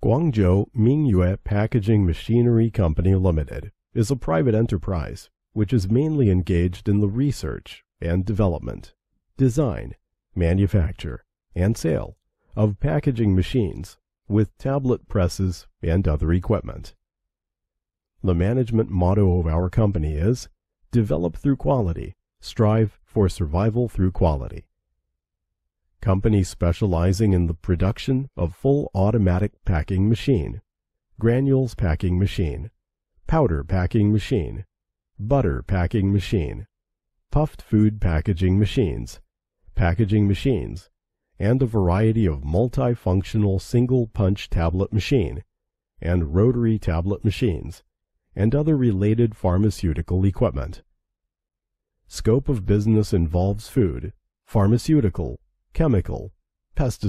Guangzhou Mingyue Packaging Machinery Company Limited is a private enterprise which is mainly engaged in the research and development, design, manufacture, and sale of packaging machines with tablet presses and other equipment. The management motto of our company is, "Develop through quality, strive for survival through quality." Company specializing in the production of full automatic packing machine, granules packing machine, powder packing machine, butter packing machine, puffed food packaging machines, and a variety of multifunctional single-punch tablet machine and rotary tablet machines, and other related pharmaceutical equipment. Scope of business involves food, pharmaceutical, chemical, pesticide